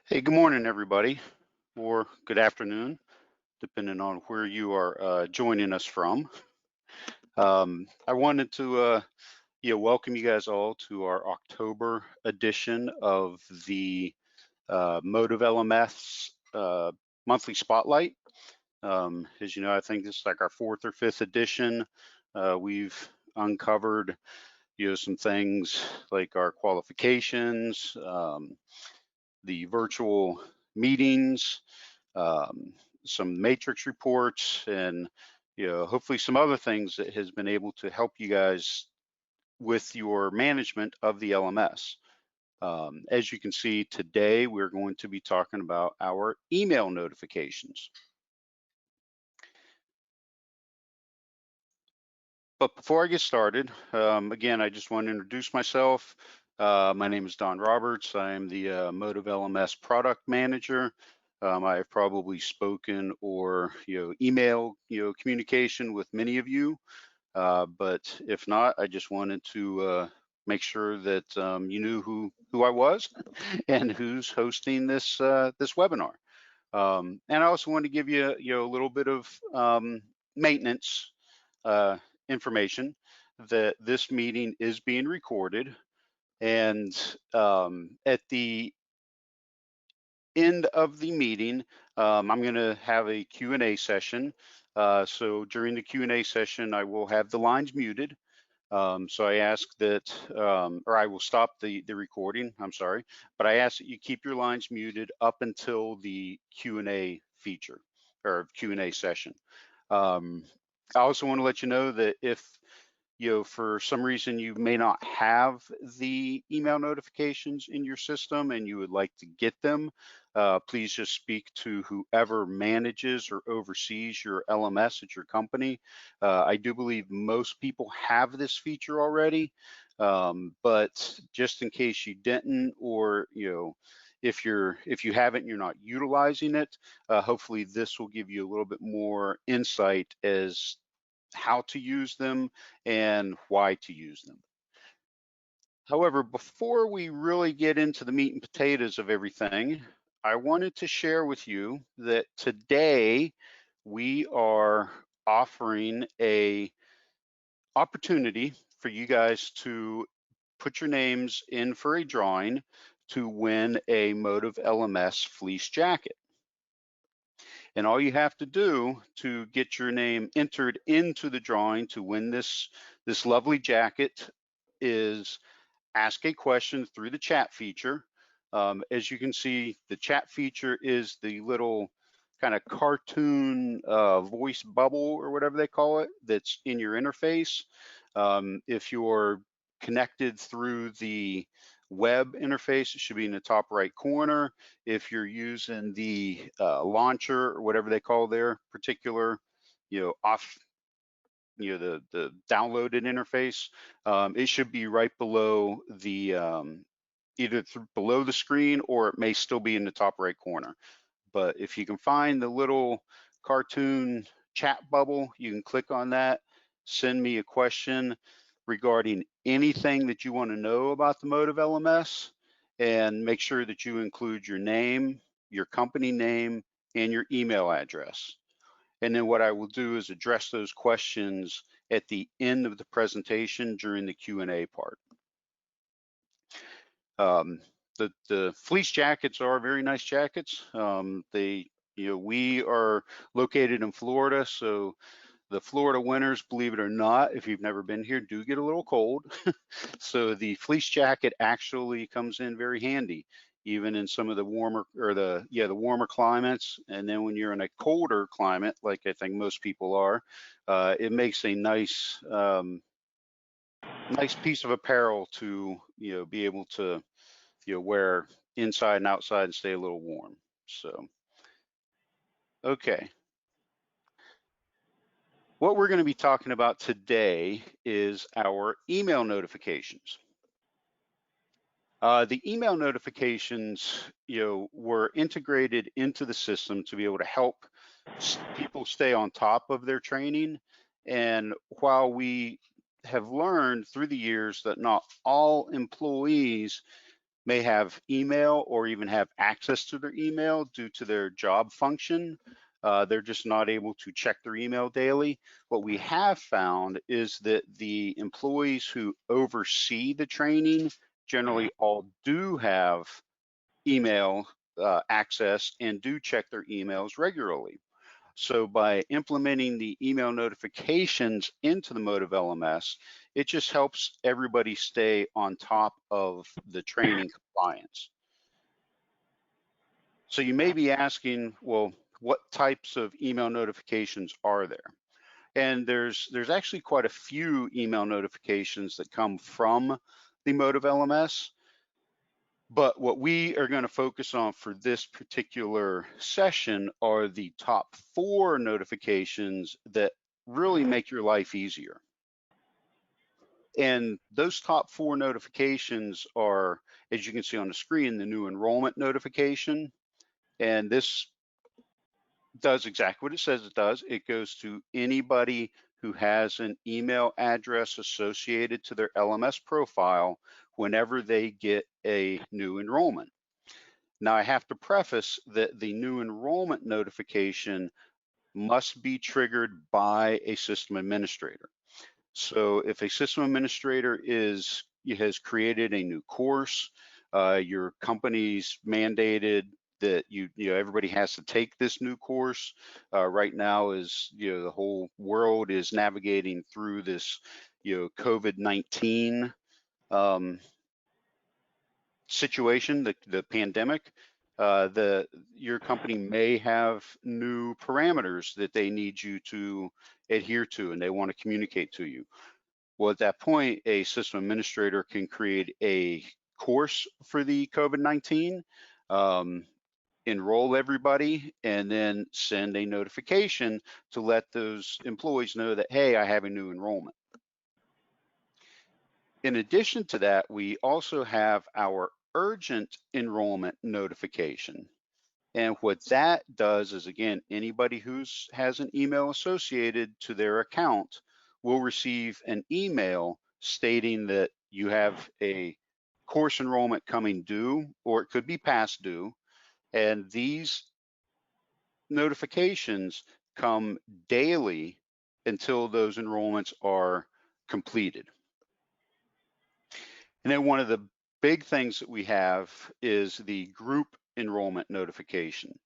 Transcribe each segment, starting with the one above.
Hey, good morning, everybody, or good afternoon, depending on where you are joining us from. I wanted to, welcome you guys all to our October edition of the MotiveLMS monthly spotlight. As you know, I think this is like our fourth or fifth edition. We've uncovered, some things like our qualifications, the virtual meetings, um, some matrix reports, and hopefully some other things that has been able to help you guys with your management of the LMS. As you can see today, we're going to be talking about our email notifications. But before I get started, again, I just want to introduce myself. My name is Don Roberts. I am the MotiveLMS product manager. I have probably spoken or email communication with many of you, but if not, I just wanted to make sure that you knew who I was and who's hosting this webinar. And I also want to give you a little bit of maintenance information that this meeting is being recorded, and at the end of the meeting, I'm going to have a Q&A session. So during the Q&A session, I will have the lines muted. So I ask that, or I will stop the recording, I'm sorry, but I ask that you keep your lines muted up until the Q&A feature or Q&A session. I also want to let you know that if for some reason you may not have the email notifications in your system and you would like to get them, please just speak to whoever manages or oversees your LMS at your company. I do believe most people have this feature already, but just in case you didn't, or if you haven't and you're not utilizing it, hopefully this will give you a little bit more insight as how to use them and why to use them. However, before we really get into the meat and potatoes of everything, I wanted to share with you that today we are offering a opportunity for you guys to put your names in for a drawing to win a MotiveLMS fleece jacket. And all you have to do to get your name entered into the drawing to win this lovely jacket is ask a question through the chat feature. As you can see, the chat feature is the little kind of cartoon voice bubble or whatever they call it that's in your interface. If you're connected through the web interface, it should be in the top right corner. If you're using the launcher or whatever they call their particular, the downloaded interface, it should be right below the either below the screen, or it may still be in the top right corner. But if you can find the little cartoon chat bubble, you can click on that, send me a question regarding anything that you want to know about the MotiveLMS, and make sure that you include your name, your company name, and your email address. And then what I will do is address those questions at the end of the presentation during the Q&A part. The fleece jackets are very nice jackets. We are located in Florida, so the Florida winters, believe it or not, if you've never been here, do get a little cold. So the fleece jacket actually comes in very handy, even in some of the warmer or the warmer climates. And then when you're in a colder climate, like I think most people are, it makes a nice nice piece of apparel to be able to wear inside and outside and stay a little warm. So okay. What we're going to be talking about today is our email notifications. The email notifications, were integrated into the system to be able to help people stay on top of their training. And while we have learned through the years that not all employees may have email or even have access to their email due to their job function. They're just not able to check their email daily. What we have found is that the employees who oversee the training generally all do have email access and do check their emails regularly. So by implementing the email notifications into the MotiveLMS, it just helps everybody stay on top of the training compliance. So you may be asking, well, what types of email notifications are there? And there's actually quite a few email notifications that come from the MotiveLMS. But what we are going to focus on for this particular session are the top 4 notifications that really make your life easier. And those top 4 notifications are, as you can see on the screen, the new enrollment notification. And this does exactly what it says it does. It goes to anybody who has an email address associated to their LMS profile whenever they get a new enrollment. Now, I have to preface that the new enrollment notification must be triggered by a system administrator. So if a system administrator has created a new course, your company's mandated that everybody has to take this new course. Right now, is the whole world is navigating through this COVID-19 situation, the pandemic. Your company may have new parameters that they need you to adhere to, and they want to communicate to you. Well, at that point, a system administrator can create a course for the COVID-19, enroll everybody, and then send a notification to let those employees know that, hey, I have a new enrollment. In addition to that, we also have our urgent enrollment notification. And what that does is, again, anybody who has an email associated to their account will receive an email stating that you have a course enrollment coming due, or it could be past due. And these notifications come daily until those enrollments are completed. And then one of the big things that we have is the group enrollment notification.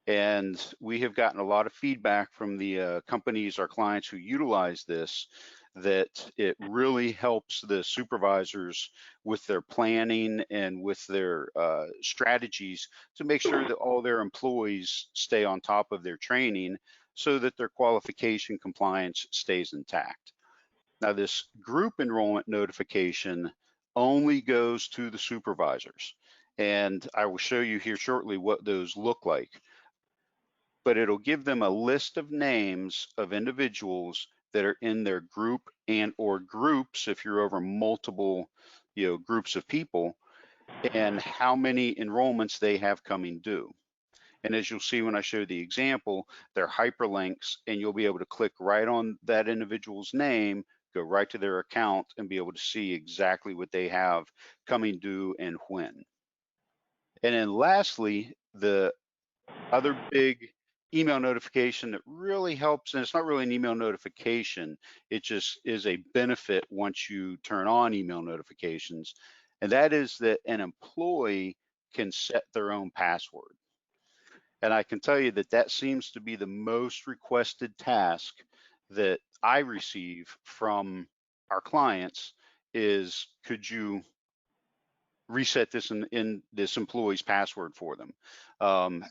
And we have gotten a lot of feedback from the companies, our clients who utilize this, that it really helps the supervisors with their planning and with their strategies to make sure that all their employees stay on top of their training so that their qualification compliance stays intact. Now, this group enrollment notification only goes to the supervisors. And I will show you here shortly what those look like. But it'll give them a list of names of individuals that are in their group and or groups, if you're over multiple groups of people, and how many enrollments they have coming due. And as you'll see when I show the example, they're hyperlinks, and you'll be able to click right on that individual's name, go right to their account, and be able to see exactly what they have coming due and when. And then lastly, the other big email notification that really helps, and it's not really an email notification, it just is a benefit once you turn on email notifications, and that is that an employee can set their own password. And I can tell you that that seems to be the most requested task that I receive from our clients is, could you reset this in this employee's password for them?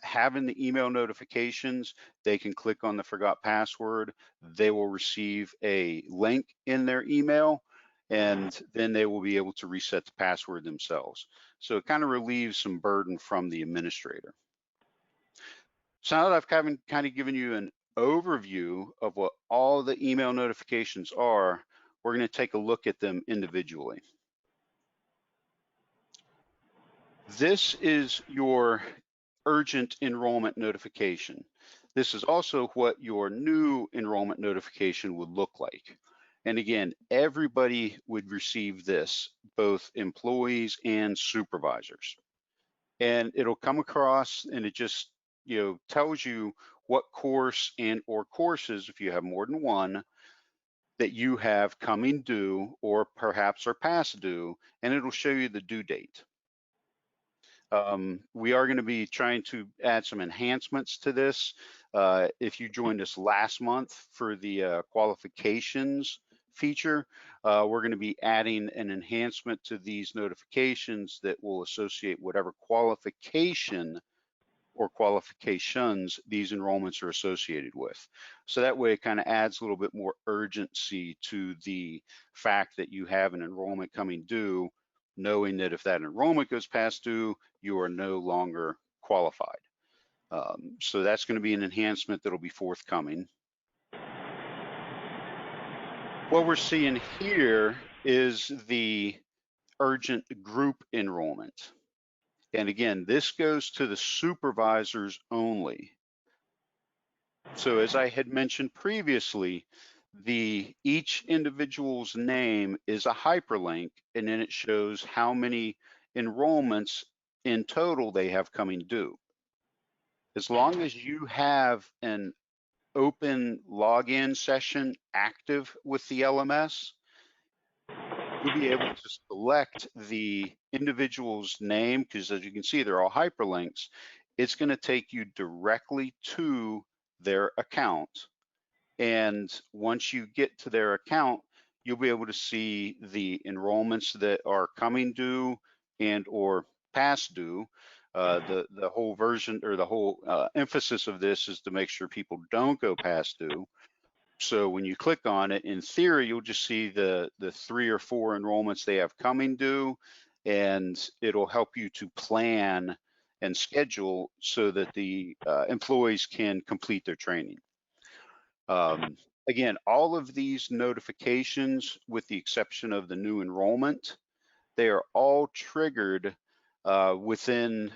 Having the email notifications, they can click on the forgot password, they will receive a link in their email, and then they will be able to reset the password themselves. So it kind of relieves some burden from the administrator. So now that I've kind of given you an overview of what all the email notifications are, we're going to take a look at them individually. This is your urgent enrollment notification. This is also what your new enrollment notification would look like. And again, everybody would receive this, both employees and supervisors. And it'll come across and it just, tells you what course and or courses, if you have more than one, that you have coming due or perhaps are past due, and it'll show you the due date. We are going to be trying to add some enhancements to this. If you joined us last month for the qualifications feature, we're going to be adding an enhancement to these notifications that will associate whatever qualification or qualifications these enrollments are associated with. So that way it kind of adds a little bit more urgency to the fact that you have an enrollment coming due, knowing that if that enrollment goes past due, you are no longer qualified. So that's going to be an enhancement that'll be forthcoming. What we're seeing here is the urgent group enrollment. And again, this goes to the supervisors only. So as I had mentioned previously, each individual's name is a hyperlink, and then it shows how many enrollments in total they have coming due. As long as you have an open login session active with the LMS, you'll be able to select the individual's name, because as you can see, they're all hyperlinks. It's going to take you directly to their account. And once you get to their account, you'll be able to see the enrollments that are coming due and or past due. The whole version or the whole emphasis of this is to make sure people don't go past due. So when you click on it, in theory, you'll just see the 3 or 4 enrollments they have coming due, and it'll help you to plan and schedule so that the employees can complete their training. Again, all of these notifications, with the exception of the new enrollment, they are all triggered generally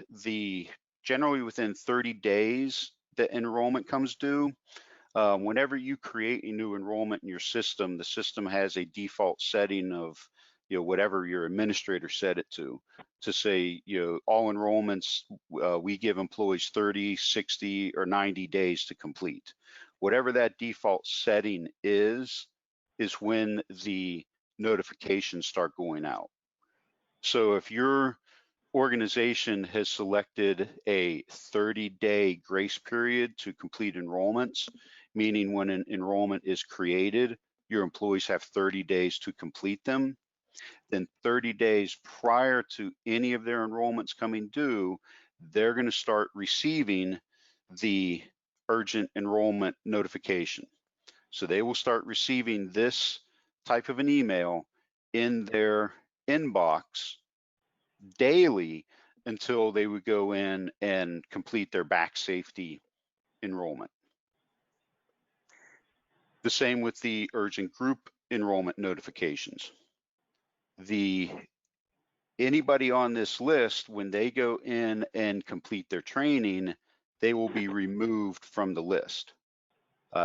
within 30 days that enrollment comes due. Whenever you create a new enrollment in your system, the system has a default setting of whatever your administrator set it to say, all enrollments, we give employees 30, 60, or 90 days to complete. Whatever that default setting is when the notifications start going out. So if your organization has selected a 30-day grace period to complete enrollments, meaning when an enrollment is created, your employees have 30 days to complete them, then 30 days prior to any of their enrollments coming due, they're going to start receiving the urgent enrollment notification. So they will start receiving this type of an email in their inbox daily until they would go in and complete their back safety enrollment. The same with the urgent group enrollment notifications. Anybody on this list, when they go in and complete their training, they will be removed from the list.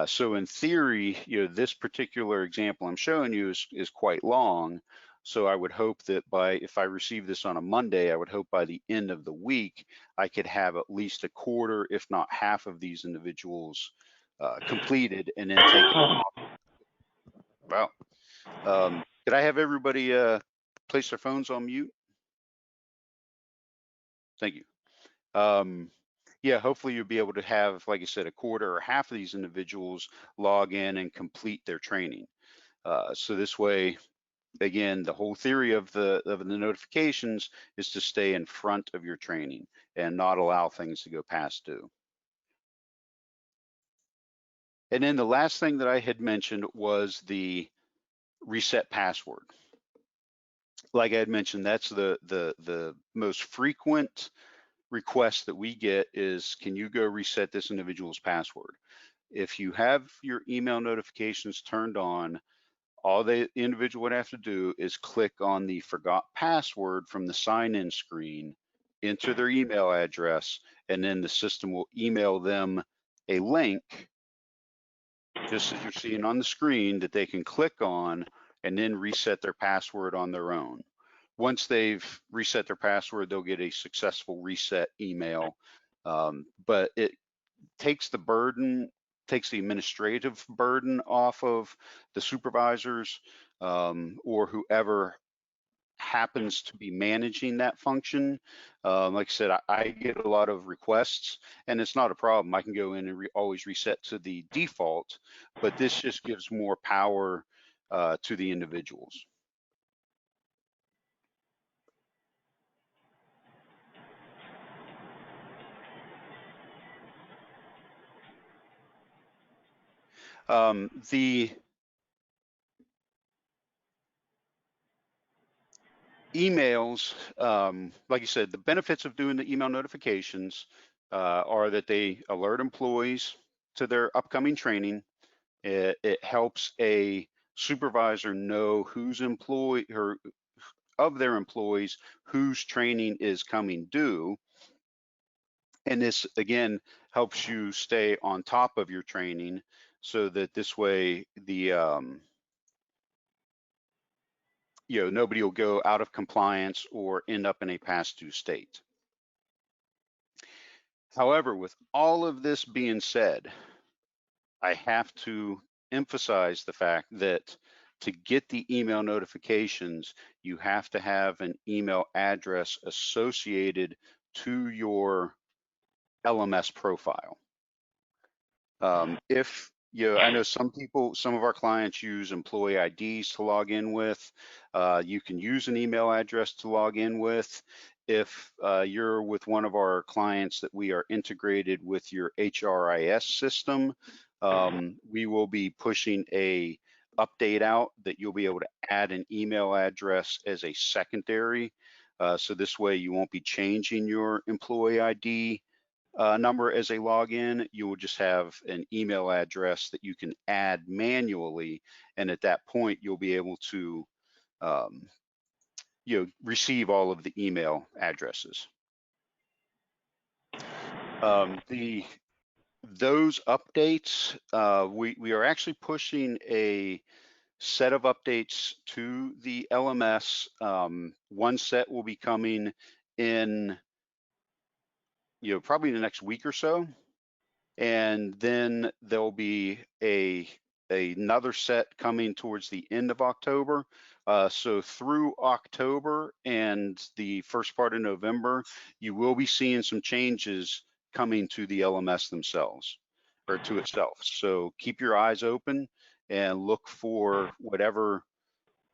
So in theory, this particular example I'm showing you is quite long. So I would hope that if I receive this on a Monday, I would hope by the end of the week, I could have at least a quarter, if not half of these individuals completed and then taken off. Wow. Could I have everybody place their phones on mute? Thank you. Yeah, hopefully you'll be able to have, like I said, a quarter or half of these individuals log in and complete their training. So this way, again, the whole theory of the notifications is to stay in front of your training and not allow things to go past due. And then the last thing that I had mentioned was the reset password. Like I had mentioned, that's the most frequent request that we get is, can you go reset this individual's password? If you have your email notifications turned on, all the individual would have to do is click on the forgot password from the sign-in screen, enter their email address, and then the system will email them a link just as you're seeing on the screen, that they can click on and then reset their password on their own. Once they've reset their password, they'll get a successful reset email. But it takes the administrative burden off of the supervisors or whoever happens to be managing that function. Like I said, I get a lot of requests, and it's not a problem. I can go in and always reset to the default, but this just gives more power to the individuals. The emails, like you said, the benefits of doing the email notifications are that they alert employees to their upcoming training. It helps a supervisor know whose employee or of their employees whose training is coming due. And this again helps you stay on top of your training so that this way the nobody will go out of compliance or end up in a past due state. However, with all of this being said, I have to emphasize the fact that to get the email notifications, you have to have an email address associated to your LMS profile. If I know some of our clients use employee IDs to log in with. You can use an email address to log in with. If you're with one of our clients that we are integrated with your HRIS system, we will be pushing a update out that you'll be able to add an email address as a secondary. So this way you won't be changing your employee ID number as a login. You will just have an email address that you can add manually, and at that point you'll be able to receive all of the email addresses. Those updates, we are actually pushing a set of updates to the LMS. One set will be coming in probably in the next week or so. And then there'll be another set coming towards the end of October. So through October and the first part of November, you will be seeing some changes coming to the LMS themselves or to itself. So keep your eyes open and look for whatever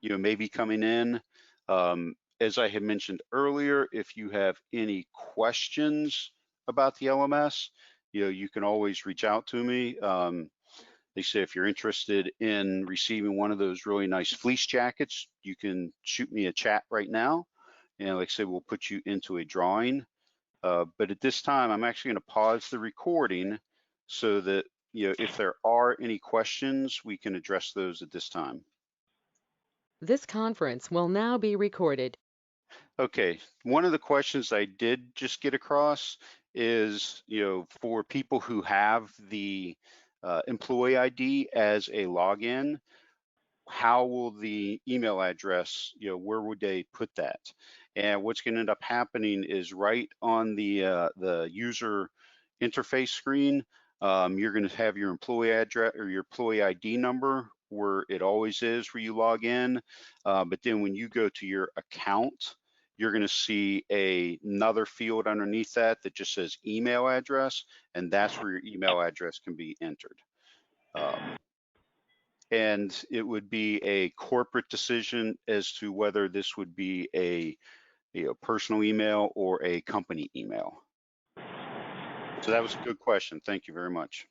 may be coming in. As I had mentioned earlier, if you have any questions about the LMS, you can always reach out to me. They say if you're interested in receiving one of those really nice fleece jackets, you can shoot me a chat right now. And like I said, we'll put you into a drawing. But at this time, I'm actually going to pause the recording so that, if there are any questions, we can address those at this time. This conference will now be recorded. Okay, one of the questions I did just get across is, for people who have the employee ID as a login, how will the email address, where would they put that? And what's going to end up happening is right on the user interface screen, you're going to have your employee address or your employee ID number where it always is where you log in. But then when you go to your account, you're going to see another field underneath that just says email address, and that's where your email address can be entered. And it would be a corporate decision as to whether this would be a personal email or a company email. So that was a good question. Thank you very much.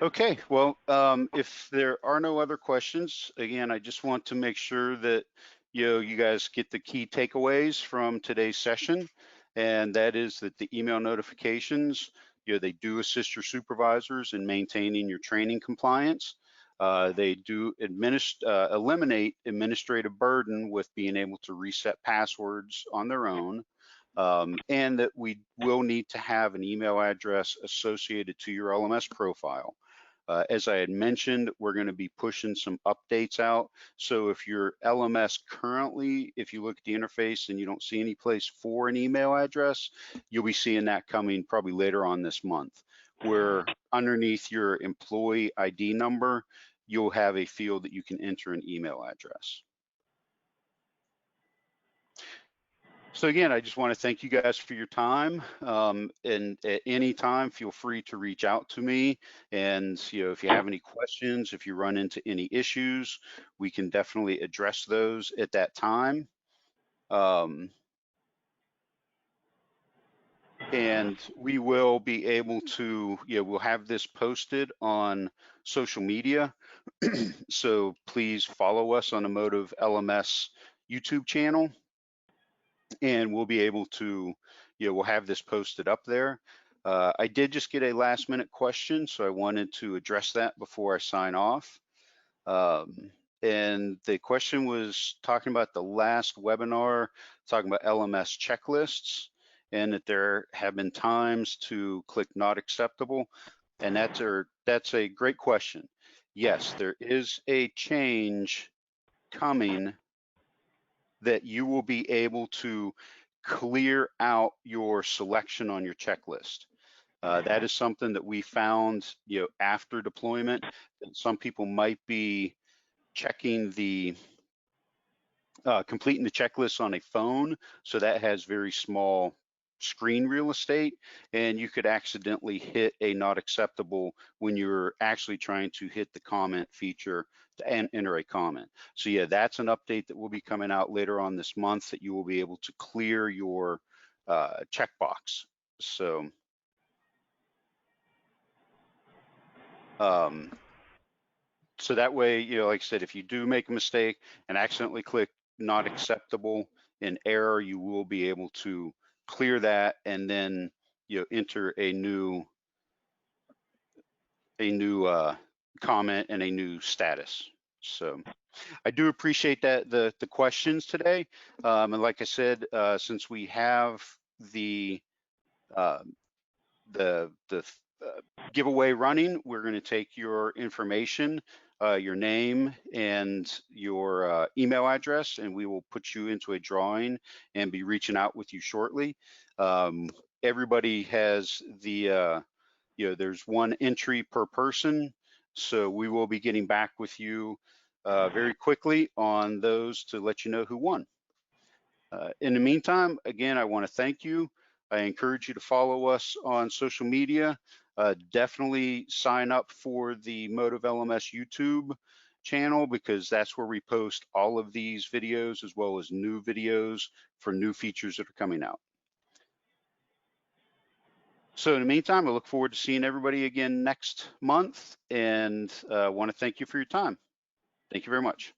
Okay, well, if there are no other questions, again, I just want to make sure that you guys get the key takeaways from today's session, and that is that the email notifications, they do assist your supervisors in maintaining your training compliance. They do eliminate administrative burden with being able to reset passwords on their own, and that we will need to have an email address associated to your LMS profile. As I had mentioned, we're going to be pushing some updates out. So if your LMS currently, if you look at the interface and you don't see any place for an email address, you'll be seeing that coming probably later on this month, where underneath your employee ID number, you'll have a field that you can enter an email address. So again, I just want to thank you guys for your time. And at any time, feel free to reach out to me. And if you have any questions, if you run into any issues, we can definitely address those at that time. And we will be able to, we'll have this posted on social media. So please follow us on the MotiveLMS YouTube channel, and we'll be able to, we'll have this posted up there. I did just get a last minute question, so I wanted to address that before I sign off. And the question was talking about the last webinar, talking about LMS checklists, and that there have been times to click not acceptable. And that's a great question. Yes, there is a change coming that you will be able to clear out your selection on your checklist. That is something that we found, after deployment, that some people might be checking the completing the checklist on a phone, so that has very small screen real estate, and you could accidentally hit a not acceptable when you're actually trying to hit the comment feature and enter a comment. So yeah, that's an update that will be coming out later on this month, that you will be able to clear your checkbox. So so that way, like I said, if you do make a mistake and accidentally click not acceptable in error, you will be able to clear that and then enter a new comment and a new status. So I do appreciate that the questions today, and like I said, since we have the giveaway running, we're going to take your information, your name and your email address, and we will put you into a drawing and be reaching out with you shortly. Everybody has the, there's one entry per person, so we will be getting back with you very quickly on those to let you know who won. In the meantime, again, I want to thank you. I encourage you to follow us on social media. Definitely sign up for the MotiveLMS YouTube channel, because that's where we post all of these videos, as well as new videos for new features that are coming out. So in the meantime, I look forward to seeing everybody again next month, and want to thank you for your time. Thank you very much.